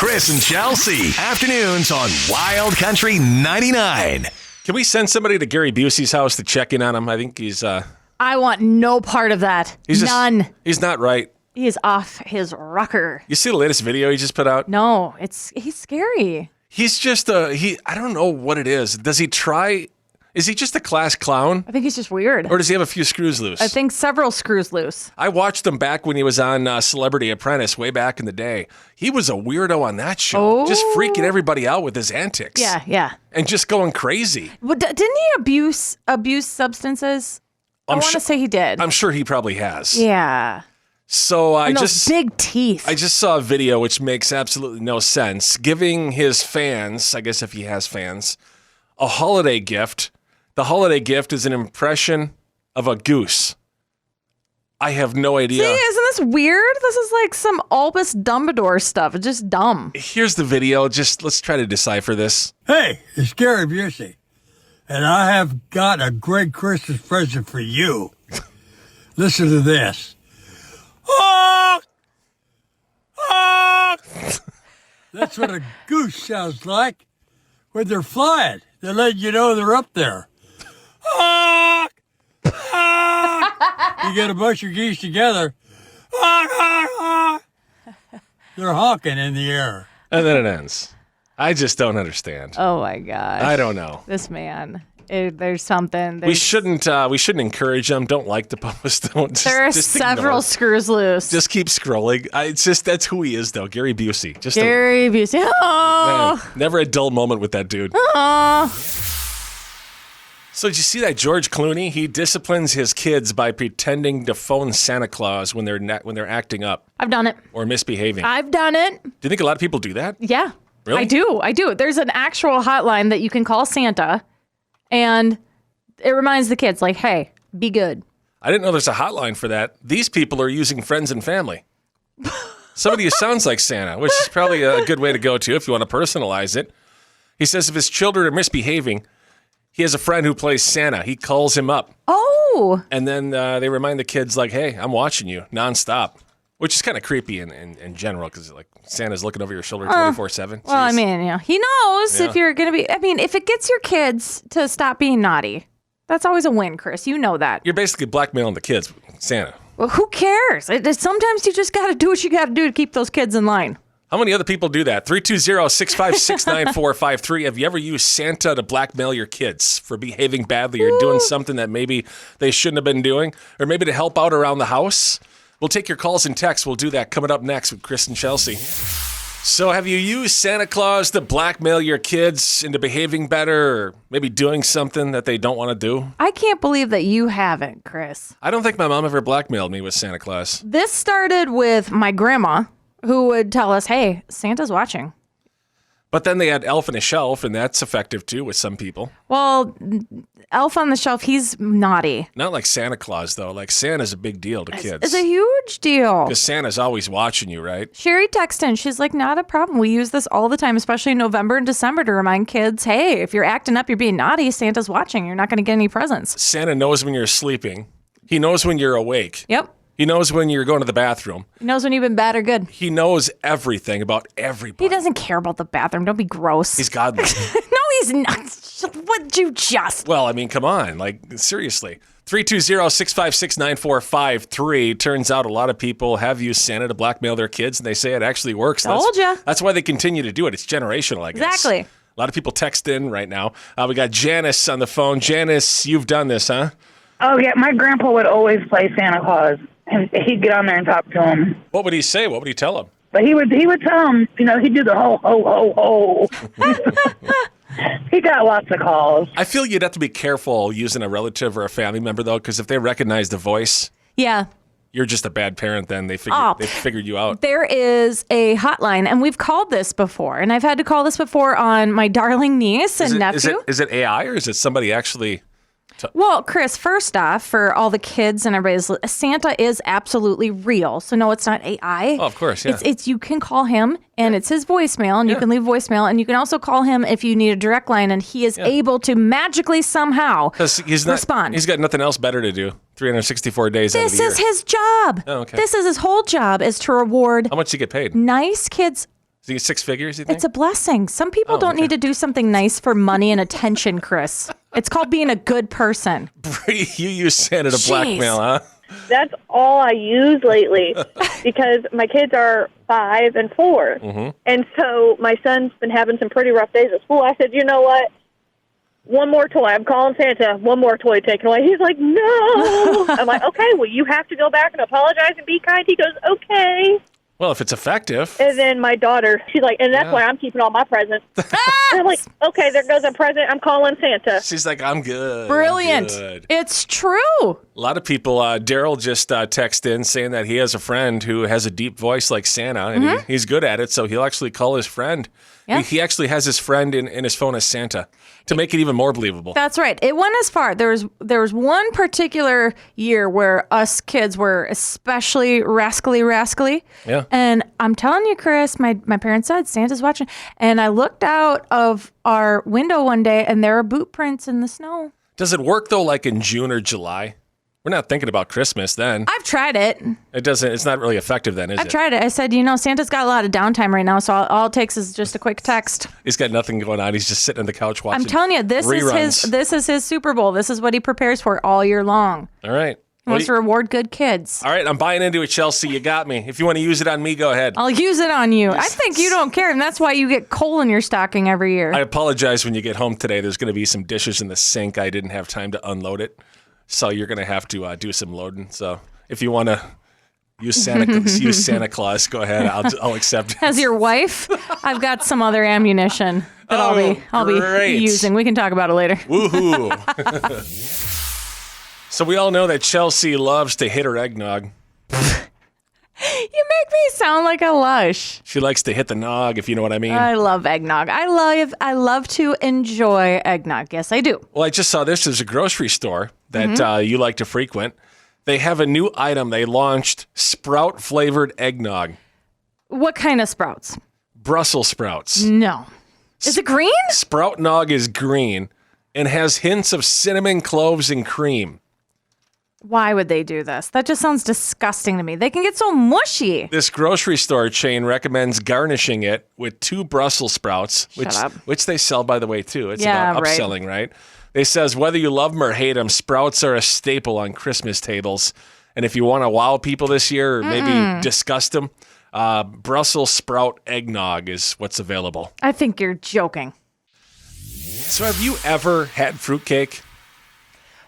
Chris and Chelsea. Afternoons on Wild Country 99. Can we send somebody to Gary Busey's house to check in on him? I think he's... I want no part of that. None. He's not right. He is off his rocker. You see the latest video he just put out? No, he's scary. He's just I don't know what it is. Does he try... Is he just a class clown? I think he's just weird. Or does he have a few screws loose? I think several screws loose. I watched him back when he was on Celebrity Apprentice way back in the day. He was a weirdo on that show. Just freaking everybody out with his antics. Yeah. And just going crazy. Well, didn't he abuse substances? I want to say he did. I'm sure he probably has. Yeah. So those big teeth. I just saw a video which makes absolutely no sense, giving his fans, I guess if he has fans, a holiday gift. The holiday gift is an impression of a goose. I have no idea. See, isn't this weird? This is like some Albus Dumbledore stuff. It's just dumb. Here's the video. Just let's try to decipher this. Hey, it's Gary Busey, and I have got a great Christmas present for you. Listen to this. Oh! Oh! That's what a goose sounds like when they're flying. They let you know they're up there. Oh! Oh! You get a bunch of geese together. They're honking in the air. And then it ends. I just don't understand. Oh my gosh. I don't know. This man. There's something. We shouldn't encourage them. Don't like the post. Don't. There are just several ignore. screws loose. Just keep scrolling. It's just that's who he is, though. Gary Busey. Gary Busey. Oh. Man, never a dull moment with that dude. Oh. So did you see that George Clooney? He disciplines his kids by pretending to phone Santa Claus when they're acting up. I've done it. Or misbehaving. I've done it. Do you think a lot of people do that? Yeah. Really? I do. There's an actual hotline that you can call Santa, and it reminds the kids, like, hey, be good. I didn't know there's a hotline for that. These people are using friends and family. Somebody who sounds like Santa, which is probably a good way to go to if you want to personalize it. He says if his children are misbehaving, he has a friend who plays Santa. He calls him up. Oh. And then they remind the kids, like, hey, I'm watching you nonstop, which is kind of creepy in general because, like, Santa's looking over your shoulder 24/7. Well, I mean, he knows if you're going to be, if it gets your kids to stop being naughty, that's always a win, Chris. You know that. You're basically blackmailing the kids, Santa. Well, who cares? Sometimes you just got to do what you got to do to keep those kids in line. How many other people do that? 320-656-9453. Have you ever used Santa to blackmail your kids for behaving badly or doing something that maybe they shouldn't have been doing? Or maybe to help out around the house? We'll take your calls and texts. We'll do that coming up next with Chris and Chelsea. So have you used Santa Claus to blackmail your kids into behaving better or maybe doing something that they don't want to do? I can't believe that you haven't, Chris. I don't think my mom ever blackmailed me with Santa Claus. This started with my grandma, who would tell us, hey, Santa's watching. But then they had Elf on a Shelf, and that's effective too with some people. Well, Elf on the Shelf, he's naughty. Not like Santa Claus, though. Like, Santa's a big deal to kids. It's a huge deal. Because Santa's always watching you, right? Sherry texted in. She's like, not a problem. We use this all the time, especially in November and December to remind kids, hey, if you're acting up, you're being naughty, Santa's watching. You're not going to get any presents. Santa knows when you're sleeping. He knows when you're awake. Yep. He knows when you're going to the bathroom. He knows when you've been bad or good. He knows everything about everybody. He doesn't care about the bathroom. Don't be gross. He's godly. No, he's not. What'd you just? Well, I mean, come on. Like, seriously. 320-656-9453. Turns out a lot of people have used Santa to blackmail their kids, and they say it actually works. Told ya. That's why they continue to do it. It's generational, I guess. Exactly. A lot of people text in right now. We got Janice on the phone. Janice, you've done this, huh? Oh, yeah. My grandpa would always play Santa Claus, and he'd get on there and talk to him. What would he say? What would he tell him? But he would tell him, he'd do the ho, ho, ho, ho. He got lots of calls. I feel you'd have to be careful using a relative or a family member, though, because if they recognize the voice, Yeah. you're just a bad parent then. They figured you out. There is a hotline, and we've called this before, and I've had to call this before on my darling niece and nephew. Is it AI or is it somebody actually... Well, Chris, first off, for all the kids and everybody's, Santa is absolutely real. So no, it's not AI. Oh, of course, yeah. It's you can call him, and it's his voicemail, and you can leave voicemail, and you can also call him if you need a direct line, and he is able to magically somehow respond. He's got nothing else better to do. 364 days out of the year. This is his job. Oh, okay. This is his whole job, is to reward How much do you get paid? nice kids. Is he 6 figures, you think? It's a blessing. Some people don't need to do something nice for money and attention, Chris. It's called being a good person. Brady, you use Santa to blackmail, huh? That's all I use lately because my kids are 5 and 4. Mm-hmm. And so my son's been having some pretty rough days at school. I said, you know what? One more toy. I'm calling Santa. One more toy taken away. He's like, no. I'm like, okay, well, you have to go back and apologize and be kind. He goes, okay. Well, if it's effective. And then my daughter, she's like, and that's why I'm keeping all my presents. And I'm like, okay, there goes a present. I'm calling Santa. She's like, I'm good. Brilliant. I'm good. It's true. A lot of people, Daryl just texted in saying that he has a friend who has a deep voice like Santa, and he's good at it, so he'll actually call his friend. Yeah. He actually has his friend in his phone as Santa to make it even more believable. That's right. It went as far. There was one particular year where us kids were especially rascally. Yeah. And I'm telling you, Chris, my parents said Santa's watching. And I looked out of our window one day and there are boot prints in the snow. Does it work, though, like in June or July? We're not thinking about Christmas then. I've tried it. It's not really effective then, is it? I've tried it. I said, Santa's got a lot of downtime right now, so all it takes is just a quick text. He's got nothing going on. He's just sitting on the couch watching I'm telling you, this is his Super Bowl. This is what he prepares for all year long. All right. He wants to reward good kids. All right, I'm buying into it, Chelsea. You got me. If you want to use it on me, go ahead. I'll use it on you. I think you don't care, and that's why you get coal in your stocking every year. I apologize when you get home today. There's going to be some dishes in the sink. I didn't have time to unload it. So you're going to have to do some loading. So if you want to use Santa Claus, go ahead. I'll accept it. As your wife, I've got some other ammunition that I'll be using. We can talk about it later. Woohoo. So we all know that Chelsea loves to hit her eggnog. You make me sound like a lush. She likes to hit the nog, if you know what I mean. I love eggnog. I love to enjoy eggnog. Yes, I do. Well, I just saw this. There's a grocery store that you like to frequent. They have a new item. They launched sprout-flavored eggnog. What kind of sprouts? Brussels sprouts. No. Is it green? Sprout nog is green and has hints of cinnamon, cloves, and cream. Why would they do this? That just sounds disgusting to me. They can get so mushy. This grocery store chain recommends garnishing it with 2 Brussels sprouts, which they sell, by the way, too. It's about upselling, right? They says whether you love them or hate them, sprouts are a staple on Christmas tables. And if you want to wow people this year or maybe disgust them, Brussels sprout eggnog is what's available. I think you're joking. So have you ever had fruitcake?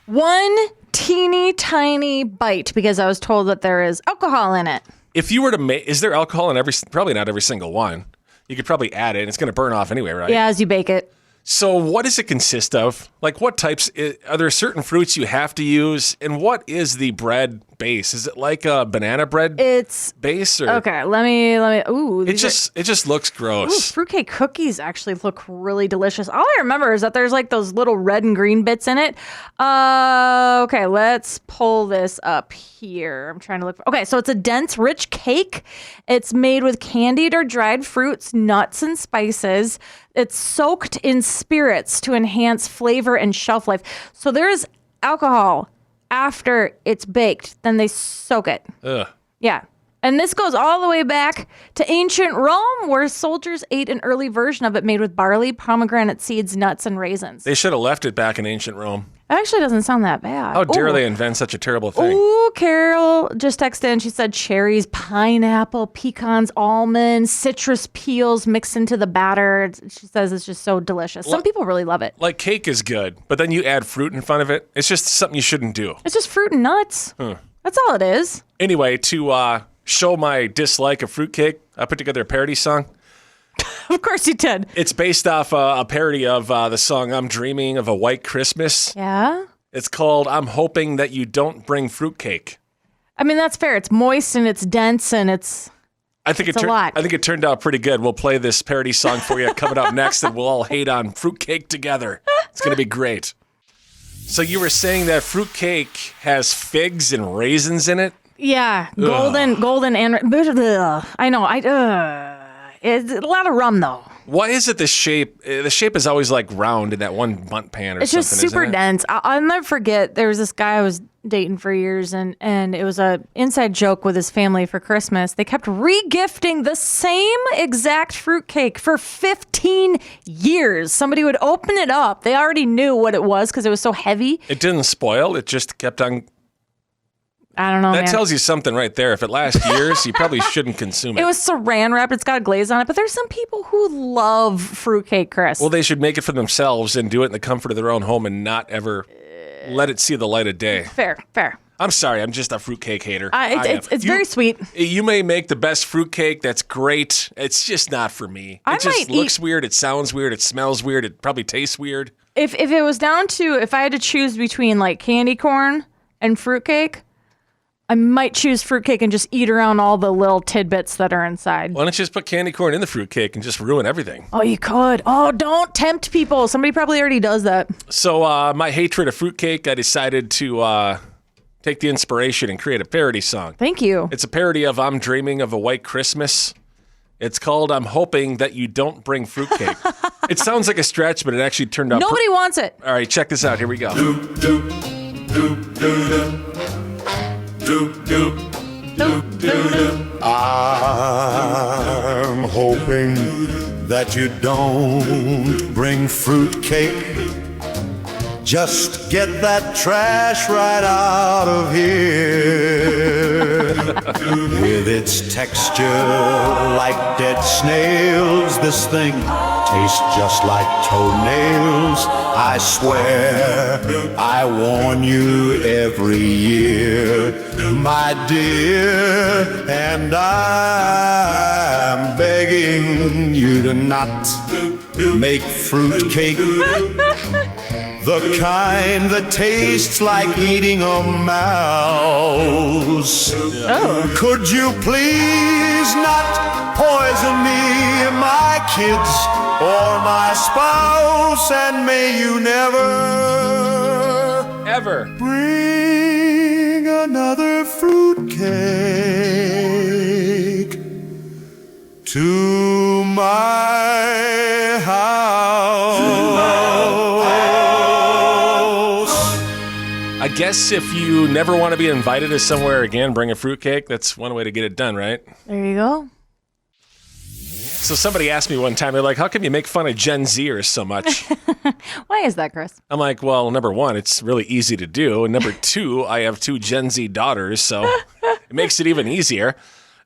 One teeny tiny bite because I was told that there is alcohol in it. If you were to make, is there alcohol in probably not every single one. You could probably add it and it's going to burn off anyway, right? Yeah, as you bake it. So what does it consist of? Like what types, are there certain fruits you have to use? And what is the bread base? Is it like a banana bread base? Or? Okay, let me, ooh. It just looks gross. Ooh, fruitcake cookies actually look really delicious. All I remember is that there's like those little red and green bits in it. Okay, let's pull this up here. I'm trying to look. Okay, so it's a dense, rich cake. It's made with candied or dried fruits, nuts, and spices. It's soaked in spirits to enhance flavor and shelf life. So there's alcohol after it's baked. Then they soak it. Ugh. Yeah. And this goes all the way back to ancient Rome, where soldiers ate an early version of it made with barley, pomegranate seeds, nuts, and raisins. They should have left it back in ancient Rome. It actually doesn't sound that bad. How dare they invent such a terrible thing? Ooh, Carol just texted in. She said cherries, pineapple, pecans, almonds, citrus peels mixed into the batter. She says it's just so delicious. Some people really love it. Like cake is good, but then you add fruit in front of it. It's just something you shouldn't do. It's just fruit and nuts. That's all it is. Anyway, to show my dislike of fruitcake, I put together a parody song. Of course you did. It's based off a parody of the song I'm Dreaming of a White Christmas. Yeah? It's called I'm Hoping That You Don't Bring Fruitcake. I mean, that's fair. It's moist and it's dense and it's a lot. I think it turned out pretty good. We'll play this parody song for you coming up next, and we'll all hate on fruitcake together. It's going to be great. So you were saying that fruitcake has figs and raisins in it? Yeah, golden, and I know. It's a lot of rum though. Why is it the shape? The shape is always like round in that one bunt pan or It's something. just super isn't it? dense. I'll never forget. There was this guy I was dating for years, and it was a inside joke with his family for Christmas. They kept re-gifting the same exact fruitcake for 15 years. Somebody would open it up. They already knew what it was because it was so heavy. It didn't spoil. It just kept on. I don't know, That man. tells you something right there. If it lasts years, you probably shouldn't consume it. It was saran wrapped. It's got a glaze on it. But there's some people who love fruitcake, Chris. Well, they should make it for themselves and do it in the comfort of their own home and not ever let it see the light of day. Fair. I'm sorry. I'm just a fruitcake hater. It's very sweet. You may make the best fruitcake. That's great. It's just not for me. I It just might looks weird. It sounds weird. It smells weird. It probably tastes weird. If it was down to, if I had to choose between like candy corn and fruitcake, I might choose fruitcake and just eat around all the little tidbits that are inside. Why don't you just put candy corn in the fruitcake and just ruin everything? Oh, you could. Oh, don't tempt people. Somebody probably already does that. So my hatred of fruitcake, I decided to take the inspiration and create a parody song. Thank you. It's a parody of I'm Dreaming of a White Christmas. It's called I'm Hoping That You Don't Bring Fruitcake. It sounds like a stretch, but it actually turned out... Nobody wants it. All right, check this out. Here we go. I'm hoping that you don't bring fruitcake. Just get that trash right out of here. With its texture like dead snails, this thing tastes just like toenails. I swear I warn you every year, my dear, and I'm begging you to not make fruitcake the kind that tastes like eating a mouse. Could you please not poison me, my kids, or my spouse, and may you never Ever. bring another fruitcake to my house. I guess if you never want to be invited to somewhere again, bring a fruitcake. That's one way to get it done, right? There you go. So somebody asked me one time, they're like, how come you make fun of Gen Zers so much? Why is that, Chris? I'm like, well, number one, it's really easy to do. And number two, I have 2 Gen Z daughters, so it makes it even easier.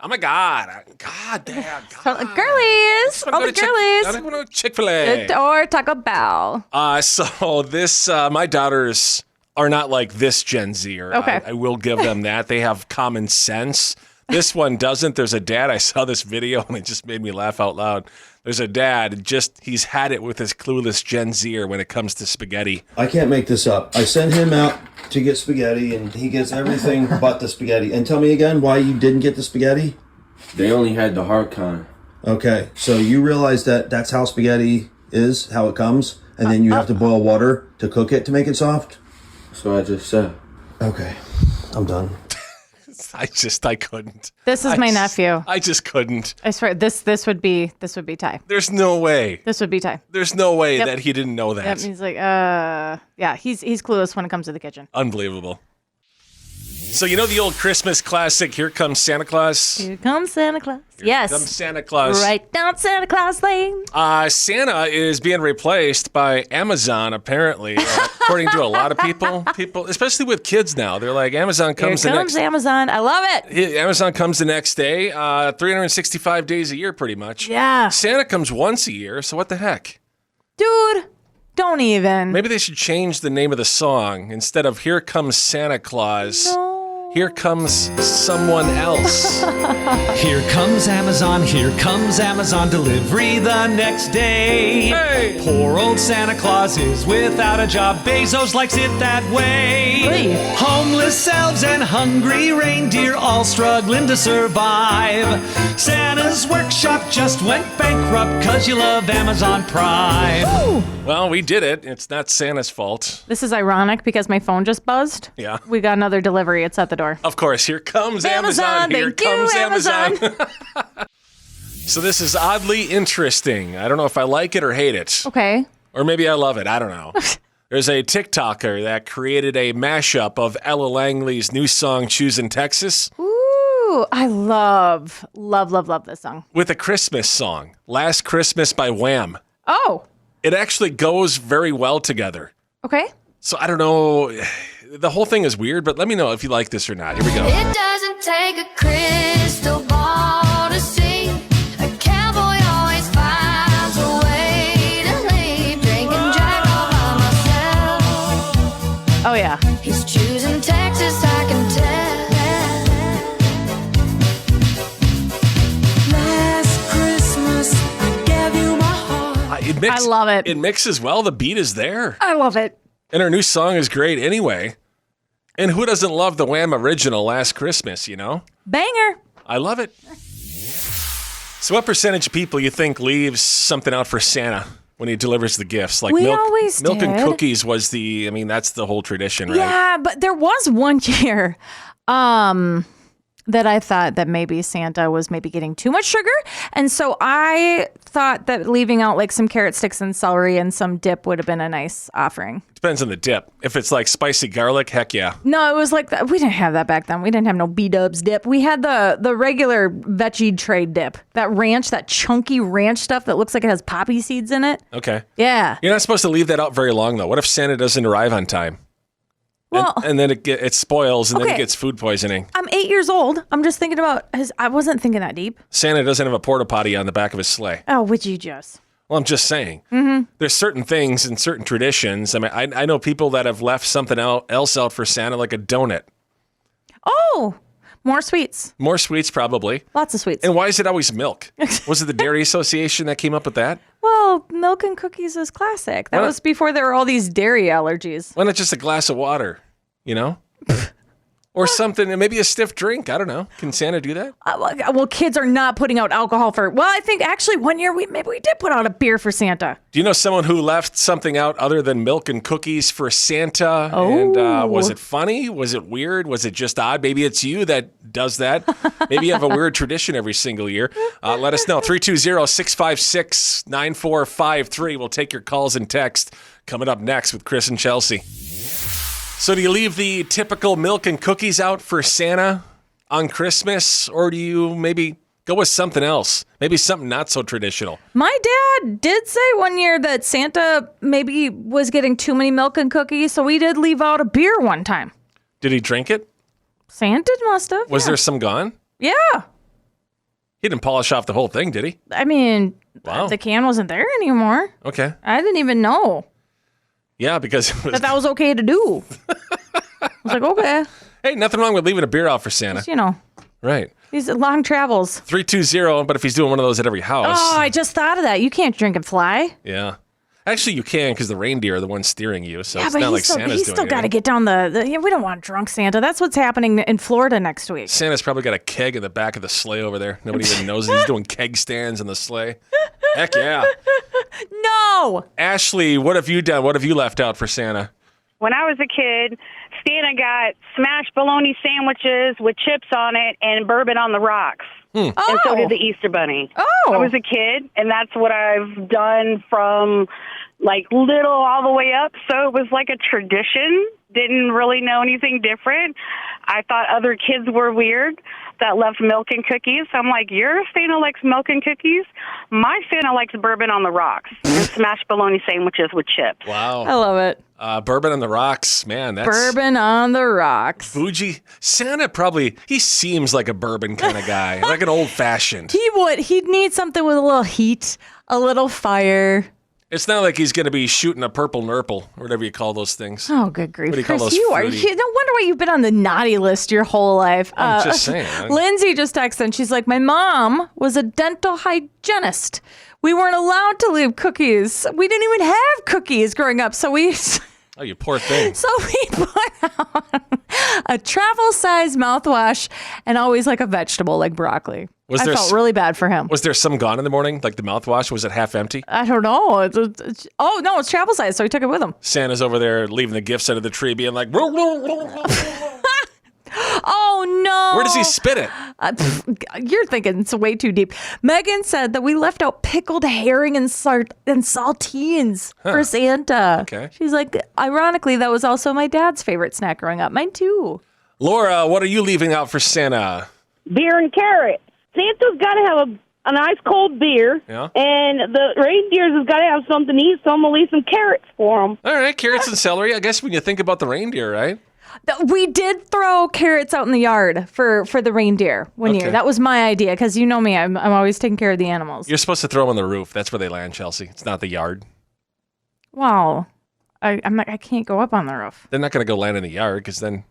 Oh my God. God damn. God. Girlies. All the girlies. I want to Chick-fil-A. Or Taco Bell. So this, my daughters are not like this Gen Zer. Okay. I will give them that. They have common sense. This one doesn't. There's a dad. I saw this video and it just made me laugh out loud. There's a dad, he's had it with his clueless Gen Zer when it comes to spaghetti. I can't make this up. I send him out to get spaghetti, and he gets everything but the spaghetti. And tell me again why you didn't get the spaghetti? They only had the hard kind. Okay, so you realize that that's how spaghetti is, how it comes, and then you have to boil water to cook it to make it soft? So I just said. Okay, I'm done. I couldn't. This is my nephew. I just couldn't. I swear, this would be Ty. There's no way. This would be Ty. There's no way Yep. that he didn't know that. Yep, he's like, yeah, he's clueless when it comes to the kitchen. Unbelievable. So you know the old Christmas classic, Here Comes Santa Claus? Here comes Santa Claus. Here comes Santa Claus. Right down Santa Claus Lane. Santa is being replaced by Amazon, apparently, according to a lot of people. People, especially with kids now, they're like, Amazon comes Here comes Amazon. I love it. Amazon comes the next day, 365 days a year, pretty much. Yeah. Santa comes once a year, so what the heck? Dude, don't even. Maybe they should change the name of the song. Instead of Here Comes Santa Claus, Here Comes Someone Else. Here comes Amazon delivery the next day. Hey! Poor old Santa Claus is without a job. Bezos likes it that way. Hey. Homeless elves and hungry reindeer all struggling to survive. Santa's workshop just went bankrupt 'cause you love Amazon Prime. Well, we did it. It's not Santa's fault. This is ironic because my phone just buzzed. Yeah. We got another delivery. It's at the door. Of course, here comes Amazon. Amazon, Here thank you, comes Amazon. So this is oddly interesting. I don't know if I like it or hate it. Okay. Or maybe I love it. I don't know. There's a TikToker that created a mashup of Ella Langley's new song, Choosing Texas. Ooh, I love this song. With a Christmas song, Last Christmas by Wham. Oh. It actually goes very well together. Okay. So I don't know. The whole thing is weird, but let me know if you like this or not. Here we go. It doesn't take a crystal ball to see. A cowboy always finds a way to leave. Drinking Jack all by myself. Oh, yeah. He's choosing Texas, I can tell. Last Christmas, I gave you my heart. I love it. It mixes well. The beat is there. I love it. And her new song is great anyway. And who doesn't love the Wham original Last Christmas, you know? Banger. I love it. So what percentage of people you think leaves something out for Santa when he delivers the gifts? Like We milk, always milk and did. cookies was that's the whole tradition, right? Yeah, but there was one year that I thought that maybe Santa was maybe getting too much sugar. And so I thought that leaving out like some carrot sticks and celery and some dip would have been a nice offering. Depends on the dip. If it's like spicy garlic, heck yeah. No, it was like that. We didn't have that back then. We didn't have no B-dubs dip. We had the regular veggie tray dip. That ranch, that chunky ranch stuff that looks like it has poppy seeds in it. Okay. Yeah. You're not supposed to leave that out very long, though. What if Santa doesn't arrive on time? Well, and then it spoils, and then okay. it gets food poisoning. I'm 8 years old. I'm just thinking about I wasn't thinking that deep. Santa doesn't have a porta potty on the back of his sleigh. Oh, would you just? Well, I'm just saying. Mm-hmm. There's certain things and certain traditions. I mean, I know people that have left something else out for Santa, like a donut. Oh, more sweets. More sweets, probably. Lots of sweets. And why is it always milk? Was it the Dairy Association that came up with that? Well, milk and cookies is classic. That Why not- was before there were all these dairy allergies. Why not just a glass of water, you know? Or something, maybe a stiff drink. I don't know. Can Santa do that? Well, kids are not putting out alcohol for. Well, I think actually one year we did put out a beer for Santa. Do you know someone who left something out other than milk and cookies for Santa? Oh. And was it funny? Was it weird? Was it just odd? Maybe it's you that does that. Maybe you have a weird tradition every single year. Let us know. 320-656-9453. We'll take your calls and text coming up next with Chris and Chelsea. So do you leave the typical milk and cookies out for Santa on Christmas? Or do you maybe go with something else? Maybe something not so traditional? My dad did say one year that Santa maybe was getting too many milk and cookies, so we did leave out a beer one time. Did he drink it? Santa must have. Was yeah. there some gone? Yeah. He didn't polish off the whole thing, did he? I mean, Wow. the can wasn't there anymore. Okay. I didn't even know Yeah, because it was, that was okay to do. I was like, okay. hey, nothing wrong with leaving a beer out for Santa. Just, you know, Right. these long travels. 320, but if he's doing one of those at every house. Oh, I just thought of that. You can't drink and fly. Yeah. Actually, you can because the reindeer are the ones steering you, so Yeah, it's but not like he's still, Santa's he's doing still got to anything. get down yeah, we don't want drunk Santa. That's what's happening in Florida next week. Santa's probably got a keg in the back of the sleigh over there. Nobody even knows it. He's doing keg stands in the sleigh. Heck yeah. No. Ashley, what have you done? What have you left out for Santa? When I was a kid, Santa got smashed bologna sandwiches with chips on it and bourbon on the rocks. And so did the Easter Bunny. Oh. I was a kid, and that's what I've done from like little all the way up. So it was like a tradition. Didn't really know anything different. I thought other kids were weird that left milk and cookies. I'm like, your Santa likes milk and cookies? My Santa likes bourbon on the rocks and smashed bologna sandwiches with chips. Wow. I love it. Bourbon on the rocks. Man, that's Bourbon on the rocks. bougie. Santa he seems like a bourbon kind of guy, like an old-fashioned. He would. He'd need something with a little heat, a little fire. It's not like he's going to be shooting a purple nurple or whatever you call those things. Oh, good grief. What do you call Chris, those you fruity- no wonder why you've been on the naughty list your whole life. I'm just saying. Lindsay just texted and she's like, my mom was a dental hygienist. We weren't allowed to leave cookies. We didn't even have cookies growing up. So we Oh, you poor thing. put out a travel-sized mouthwash and always like a vegetable like broccoli. Was I there felt s- really bad for him. Was there some gone in the morning? Like the mouthwash? Was it half empty? I don't know. Oh, no, it's travel size, so he took it with him. Santa's over there leaving the gifts under the tree being like, where Oh, no. does he spit it? You're thinking it's way too deep. Megan said that we left out pickled herring and saltines for Santa. Okay. She's like, ironically, that was also my dad's favorite snack growing up. Mine too. Laura, what are you leaving out for Santa? Beer and carrots. Santa's got to have a nice cold beer. Yeah. And the reindeers has got to have something to eat, so I'm going to leave some carrots for them. All right, carrots and celery. I guess when you think about the reindeer, right? We did throw carrots out in the yard for the reindeer one year. That was my idea because you know me, I'm always taking care of the animals. You're supposed to throw them on the roof. That's where they land, Chelsea. It's not the yard. Wow, I can't go up on the roof. They're not going to go land in the yard because then.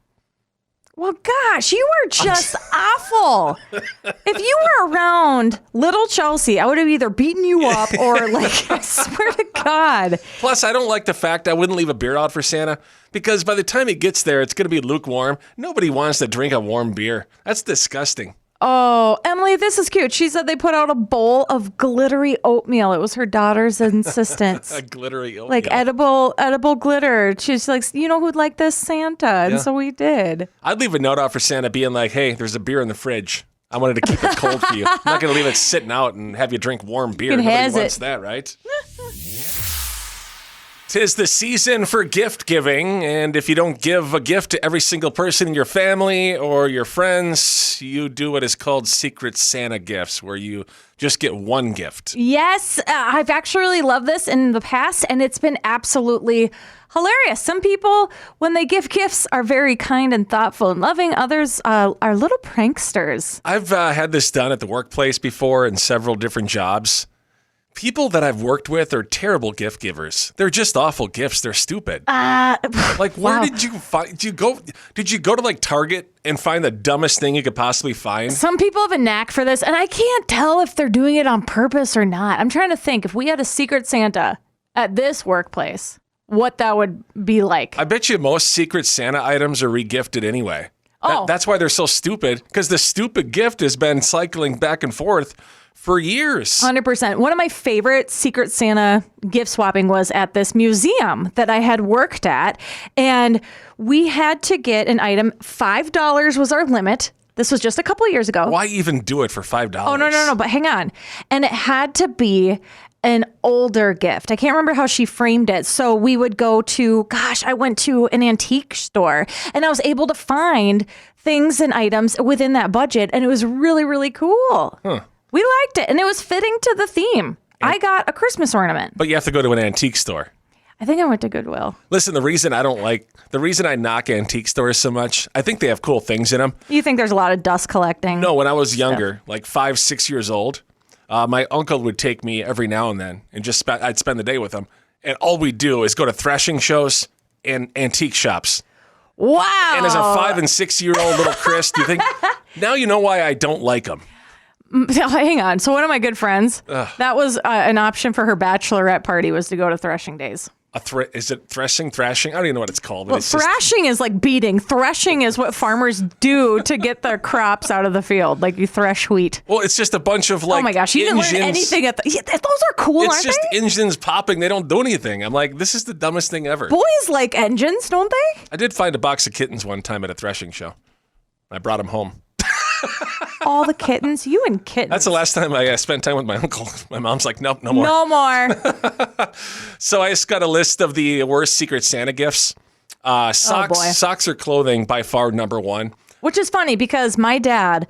Well, gosh, you are just awful. If you were around little Chelsea, I would have either beaten you up or I swear to God. Plus, I don't like the fact I wouldn't leave a beer out for Santa because by the time he gets there, it's going to be lukewarm. Nobody wants to drink a warm beer. That's disgusting. Oh, Emily, this is cute. She said they put out a bowl of glittery oatmeal. It was her daughter's insistence. A glittery oatmeal. Like edible glitter. She's like, you know who'd like this? Santa. And so we did. I'd leave a note out for Santa being like, hey, there's a beer in the fridge. I wanted to keep it cold for you. I'm not going to leave it sitting out and have you drink warm beer. Nobody wants that, right? 'Tis the season for gift giving, and if you don't give a gift to every single person in your family or your friends, you do what is called Secret Santa gifts, where you just get one gift. Yes, I've actually loved this in the past, and it's been absolutely hilarious. Some people, when they give gifts, are very kind and thoughtful and loving. Others are little pranksters. I've had this done at the workplace before in several different jobs. People that I've worked with are terrible gift givers. They're just awful gifts. They're stupid. Where did you find? Did you go to Target and find the dumbest thing you could possibly find? Some people have a knack for this, and I can't tell if they're doing it on purpose or not. I'm trying to think if we had a Secret Santa at this workplace, what that would be like. I bet you most Secret Santa items are regifted anyway. That's why they're so stupid, because the stupid gift has been cycling back and forth for years. 100%. One of my favorite Secret Santa gift swapping was at this museum that I had worked at. And we had to get an item. $5 was our limit. This was just a couple of years ago. Why even do it for $5? Oh, no. But hang on. And it had to be an older gift. I can't remember how she framed it. So we would go to, I went to an antique store and I was able to find things and items within that budget. And it was really, really cool. Huh. We liked it, and it was fitting to the theme. I got a Christmas ornament. But you have to go to an antique store. I think I went to Goodwill. Listen, the reason I knock antique stores so much, I think they have cool things in them. You think there's a lot of dust collecting? No, when I was younger, 5, 6 years old, my uncle would take me every now and then, and I'd spend the day with him. And all we'd do is go to threshing shows and antique shops. Wow. And as a 5 and 6 year old little Chris, do you think, now you know why I don't like them. Hang on. So one of my good friends, that was an option for her bachelorette party, was to go to threshing days. Is it threshing? I don't even know what it's called. But well, thrashing is like beating. Threshing is what farmers do to get their crops out of the field. Like you thresh wheat. Well, it's just a bunch of oh my gosh, you didn't learn anything at those are cool, aren't they? It's just engines popping. They don't do anything. I'm like, this is the dumbest thing ever. Boys like engines, don't they? I did find a box of kittens one time at a threshing show. I brought them home. All the kittens? You and kittens. That's the last time I spent time with my uncle. My mom's like, nope, no more. No more. So I just got a list of the worst Secret Santa gifts. Socks or clothing, by far number one. Which is funny because my dad,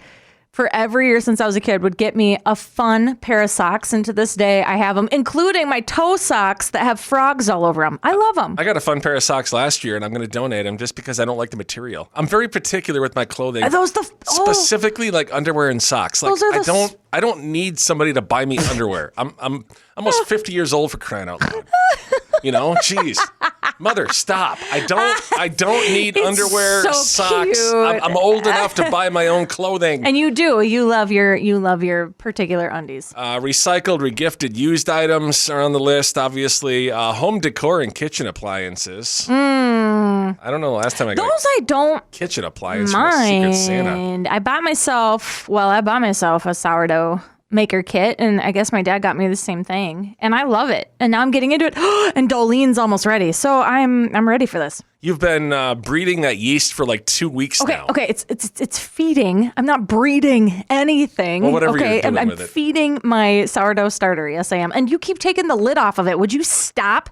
for every year since I was a kid, would get me a fun pair of socks. And to this day, I have them, including my toe socks that have frogs all over them. I love them. I got a fun pair of socks last year, and I'm going to donate them just because I don't like the material. I'm very particular with my clothing. Are those specifically like underwear and socks. Like I don't need somebody to buy me underwear. I'm almost 50 years old, for crying out loud. You know, jeez. Mother, stop. I don't need underwear, so socks. Cute. I'm old enough to buy my own clothing. And you do. You love your particular undies. Recycled, regifted, used items are on the list, obviously. Home decor and kitchen appliances. I don't know the last time I got I don't kitchen appliance from a Secret Santa. I bought myself a sourdough maker kit, and I guess my dad got me the same thing, and I love it. And now I'm getting into it, and Dolene's almost ready, so I'm ready for this. You've been breeding that yeast for like 2 weeks now. Okay, it's feeding. I'm not breeding anything. Well, whatever okay, you're doing I'm with it. feeding my sourdough starter. Yes, I am. And you keep taking the lid off of it. Would you stop?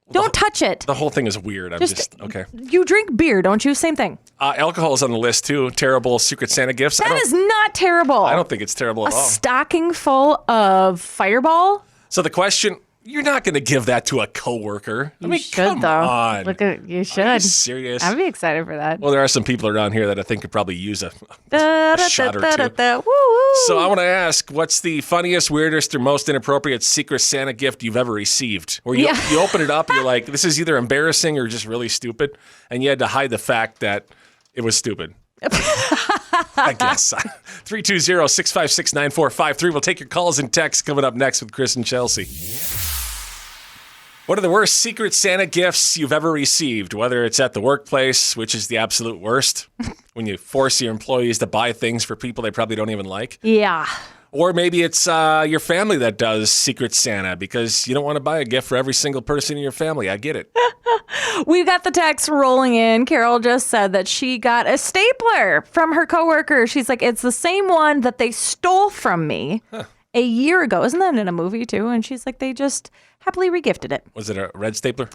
Don't touch it. The whole thing is weird. I'm just okay. You drink beer, don't you? Same thing. Alcohol is on the list too. Terrible Secret Santa gifts. That is not terrible. I don't think it's terrible A at all. stocking full of Fireball. So the question: you're not going to give that to a coworker. I mean, should, come though. on. You should. Are you serious? I'd be excited for that. Well, there are some people around here that I think could probably use a shot or two. Woo-woo. So I want to ask, what's the funniest, weirdest, or most inappropriate Secret Santa gift you've ever received? Or you open it up, you're like, this is either embarrassing or just really stupid, and you had to hide the fact that it was stupid. I guess. 320-656-9453. We'll take your calls and texts coming up next with Chris and Chelsea. What are the worst Secret Santa gifts you've ever received? Whether it's at the workplace, which is the absolute worst, when you force your employees to buy things for people they probably don't even like. Yeah. Or maybe it's your family that does Secret Santa because you don't want to buy a gift for every single person in your family. I get it. We got the text rolling in. Carol just said that she got a stapler from her coworker. She's like, it's the same one that they stole from me a year ago. Isn't that in a movie too? And she's like, they just happily regifted it. Was it a red stapler?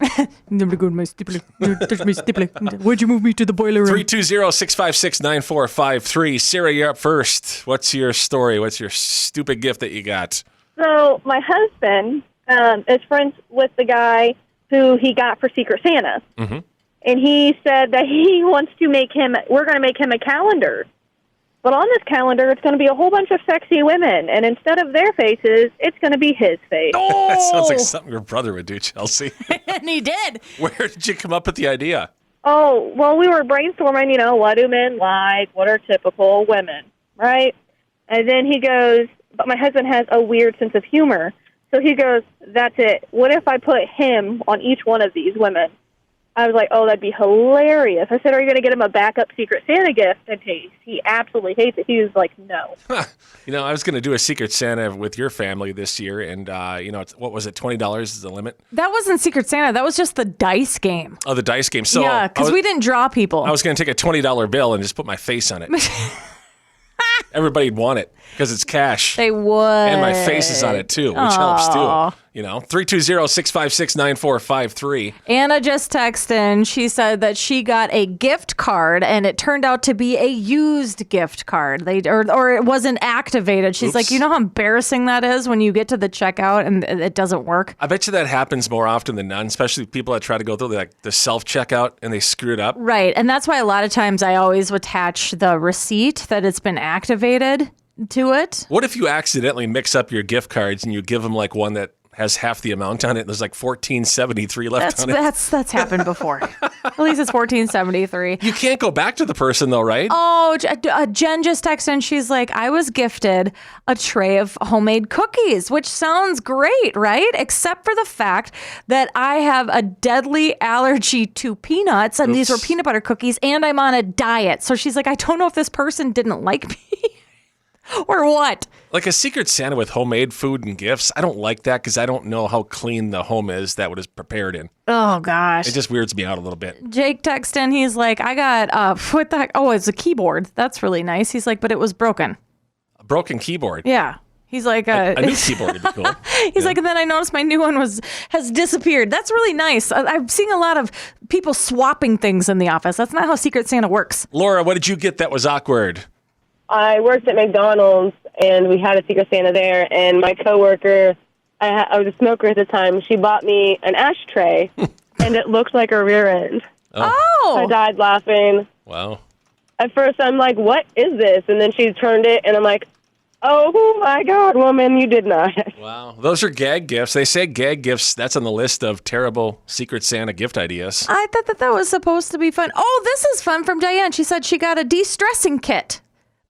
Never go to my stapler. Touch my stapler. Why'd you move me to the boiler room? 320-656-9453. Sarah, you're up first. What's your story? What's your stupid gift that you got? So my husband is friends with the guy who he got for Secret Santa. Mm-hmm. And he said that he wants to we're going to make him a calendar. But on this calendar, it's going to be a whole bunch of sexy women. And instead of their faces, it's going to be his face. Oh! That sounds like something your brother would do, Chelsea. And he did. Where did you come up with the idea? Oh, well, we were brainstorming, what do men like? What are typical women, right? And then he goes, but my husband has a weird sense of humor. So he goes, that's it. What if I put him on each one of these women? I was like, oh, that'd be hilarious. I said, are you going to get him a backup Secret Santa gift? And he absolutely hates it. He was like, no. I was going to do a Secret Santa with your family this year, and, what was it, $20 is the limit? That wasn't Secret Santa. That was just the dice game. Oh, the dice game. So yeah, because we didn't draw people. I was going to take a $20 bill and just put my face on it. Everybody'd want it because it's cash. They would. And my face is on it, too, which helps, too. 320-656-9453. Anna just texted in. She said that she got a gift card, and it turned out to be a used gift card. Or it wasn't activated. She's like, you know how embarrassing that is when you get to the checkout and it doesn't work? I bet you that happens more often than not, especially people that try to go through the self-checkout and they screw it up. Right, and that's why a lot of times I always attach the receipt that it's been activated to it. What if you accidentally mix up your gift cards and you give them like one that has half the amount on it and there's like $14.73 left on it? That's happened before. At least it's $14.73. You can't go back to the person though, right? Oh, Jen just texted and she's like, I was gifted a tray of homemade cookies, which sounds great, right? Except for the fact that I have a deadly allergy to peanuts, and these were peanut butter cookies, and I'm on a diet. So she's like, I don't know if this person didn't like me or what. Like a Secret Santa with homemade food and gifts, I don't like that because I don't know how clean the home is that it is prepared in. Oh, gosh. It just weirds me out a little bit. Jake texted in, he's like, I got, what the heck? Oh, it's a keyboard. That's really nice. He's like, but it was broken. A broken keyboard? Yeah. He's like, a new keyboard would be cool. He's like, and then I noticed my new one has disappeared. That's really nice. I'm seeing a lot of people swapping things in the office. That's not how Secret Santa works. Laura, what did you get that was awkward? I worked at McDonald's, and we had a Secret Santa there, and my coworker, I was a smoker at the time, she bought me an ashtray, and it looked like a rear end. Oh! I died laughing. Wow. At first, I'm like, what is this? And then she turned it, and I'm like, oh, my God, woman, you did not. Wow. Those are gag gifts. They say gag gifts, that's on the list of terrible Secret Santa gift ideas. I thought that was supposed to be fun. Oh, this is fun from Diane. She said she got a de-stressing kit.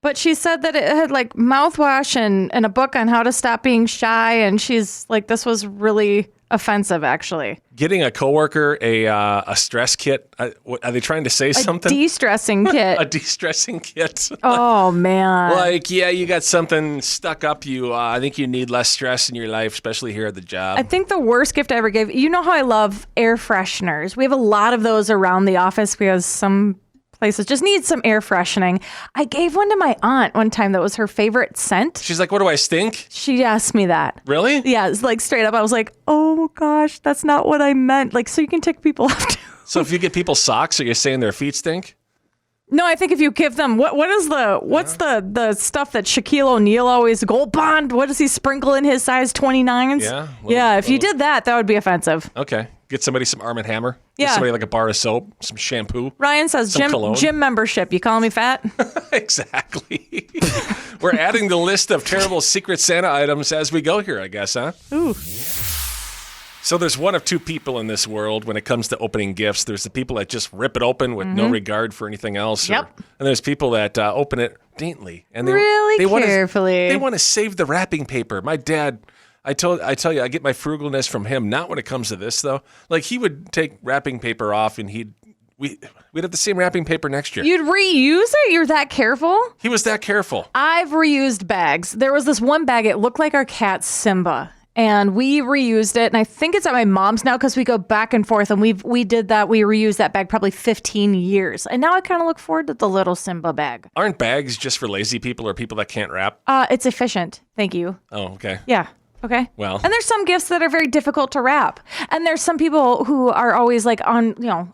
But she said that it had like mouthwash and a book on how to stop being shy. And she's like, this was really offensive, actually. Getting a coworker a stress kit. Are they trying to say something? De-stressing kit. A de-stressing kit. Oh, man. Like, yeah, you got something stuck up you. I think you need less stress in your life, especially here at the job. I think the worst gift I ever gave, you know how I love air fresheners. We have a lot of those around the office because some places just need some air freshening. I gave one to my aunt one time that was her favorite scent. She's like, what do I stink? She asked me that. Really? Yeah, it's like straight up. I was like, oh gosh, that's not what I meant. Like, so you can tick people off too. So if you get people socks, are you saying their feet stink? No, I think if you give them what's the stuff that Shaquille O'Neal always Gold Bond? What does he sprinkle in his size 29s? Yeah. If you did that would be offensive. Okay. Get somebody some Arm & Hammer. Yeah. Get somebody like a bar of soap, some shampoo. Ryan says gym membership. You calling me fat? Exactly. We're adding the list of terrible Secret Santa items as we go here, I guess, huh? Ooh. So there's one of two people in this world when it comes to opening gifts. There's the people that just rip it open with no regard for anything else. Yep. And there's people that open it daintily. And Really carefully. They want to save the wrapping paper. My dad, I tell you, I get my frugalness from him. Not when it comes to this, though. Like, he would take wrapping paper off and we'd have the same wrapping paper next year. You'd reuse it? You're that careful? He was that careful. I've reused bags. There was this one bag, it looked like our cat Simba. And we reused it, and I think it's at my mom's now because we go back and forth, and we did that. We reused that bag probably 15 years, and now I kind of look forward to the little Simba bag. Aren't bags just for lazy people or people that can't wrap? It's efficient. Thank you. Oh, okay. Yeah. Okay. Well. And there's some gifts that are very difficult to wrap, and there's some people who are always like on,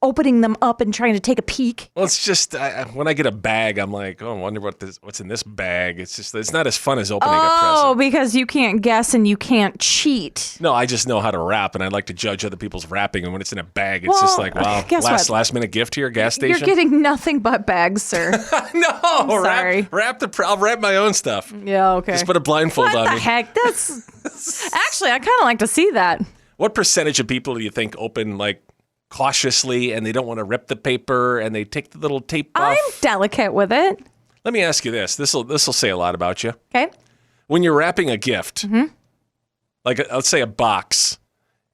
opening them up and trying to take a peek. Well, it's just when I get a bag, I'm like, oh, I wonder what's in this bag. It's not as fun as opening a present. Oh, because you can't guess and you can't cheat. No, I just know how to wrap, and I like to judge other people's wrapping. And when it's in a bag, it's just like, wow, last minute gift here, gas station. You're getting nothing but bags, sir. No, sorry. I'll wrap my own stuff. Yeah, okay. Just put a blindfold on me. What the heck? That's actually, I kind of like to see that. What percentage of people do you think open like cautiously and they don't want to rip the paper and they take the little tape off? I'm delicate with it. Let me ask you this. This'll say a lot about you. Okay. When you're wrapping a gift, like let's say a box,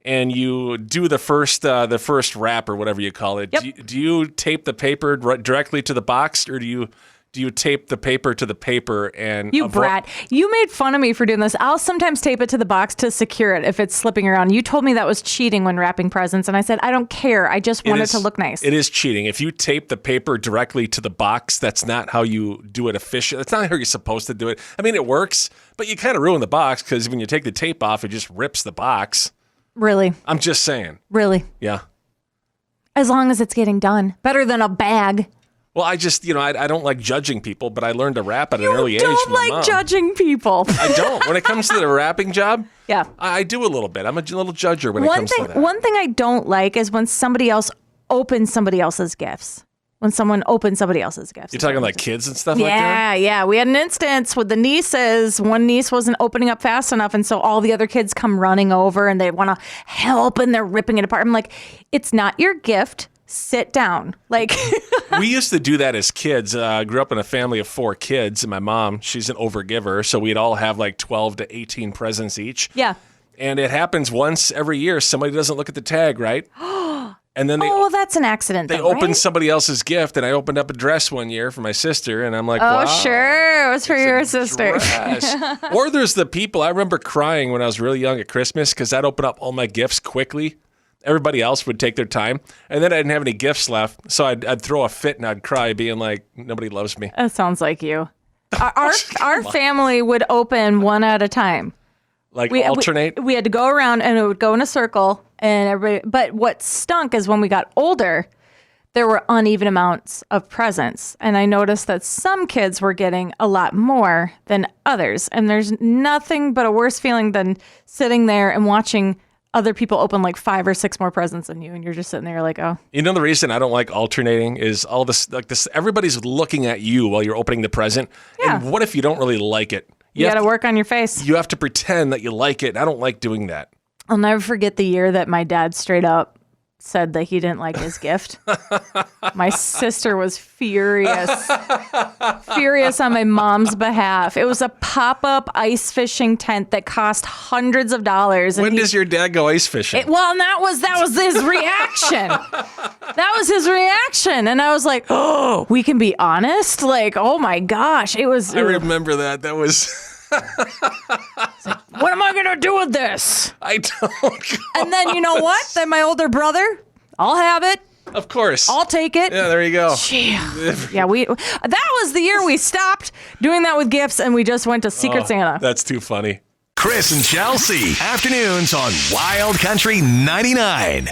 and you do the first wrap or whatever you call it, do you tape the paper directly to the box, or do you tape the paper to the paper and you brat? You made fun of me for doing this. I'll sometimes tape it to the box to secure it if it's slipping around. You told me that was cheating when wrapping presents, and I said I don't care. I just want it to look nice. It is cheating. If you tape the paper directly to the box, that's not how you do it officially. That's not how you're supposed to do it. I mean, it works, but you kind of ruin the box because when you take the tape off, it just rips the box. Really? I'm just saying. Really? Yeah. As long as it's getting done. Better than a bag. Well, I just, I don't like judging people, but I learned to rap at an early age from my mom. You don't like judging people. I don't. When it comes to the wrapping job, yeah, I do a little bit. I'm a little judger when it comes to that. One thing I don't like is when somebody else opens somebody else's gifts. When someone opens somebody else's gifts. You're talking like kids and stuff like that? Yeah. We had an instance with the nieces. One niece wasn't opening up fast enough, and so all the other kids come running over, and they want to help, and they're ripping it apart. I'm like, it's not your gift. Sit down. Like we used to do that as kids. Grew up in a family of 4 kids, and my mom, she's an overgiver, so we'd all have like 12 to 18 presents each. Yeah. And it happens once every year. Somebody doesn't look at the tag, right? And then that's an accident. They opened somebody else's gift, and I opened up a dress one year for my sister, and I'm like, wow. Oh, sure. It was for your sister. Or there's the people, I remember crying when I was really young at Christmas because I'd open up all my gifts quickly. Everybody else would take their time, and then I didn't have any gifts left, so I'd throw a fit and I'd cry, being like, nobody loves me. That sounds like you. Our family would open one at a time. Like alternate? We had to go around, and it would go in a circle, and everybody. But what stunk is when we got older, there were uneven amounts of presents, and I noticed that some kids were getting a lot more than others, and there's nothing but a worse feeling than sitting there and watching other people open like 5 or 6 more presents than you, and you're just sitting there like, oh. You know, the reason I don't like alternating is all this, like this, everybody's looking at you while you're opening the present. Yeah. And what if you don't really like it? You got to work on your face. You have to pretend that you like it. I don't like doing that. I'll never forget the year that my dad straight up said that he didn't like his gift. My sister was furious on my mom's behalf. It was a pop-up ice fishing tent that cost hundreds of dollars. When does your dad go ice fishing? That was his reaction. That was his reaction. And I was like, oh, we can be honest? Like, oh my gosh. I remember that. That was... what am I going to do with this? I don't. And then you know what? Then my older brother, I'll have it. Of course. I'll take it. Yeah, there you go. Yeah, that was the year we stopped doing that with gifts and we just went to Secret Santa. That's too funny. Chris and Chelsea, afternoons on Wild Country 99.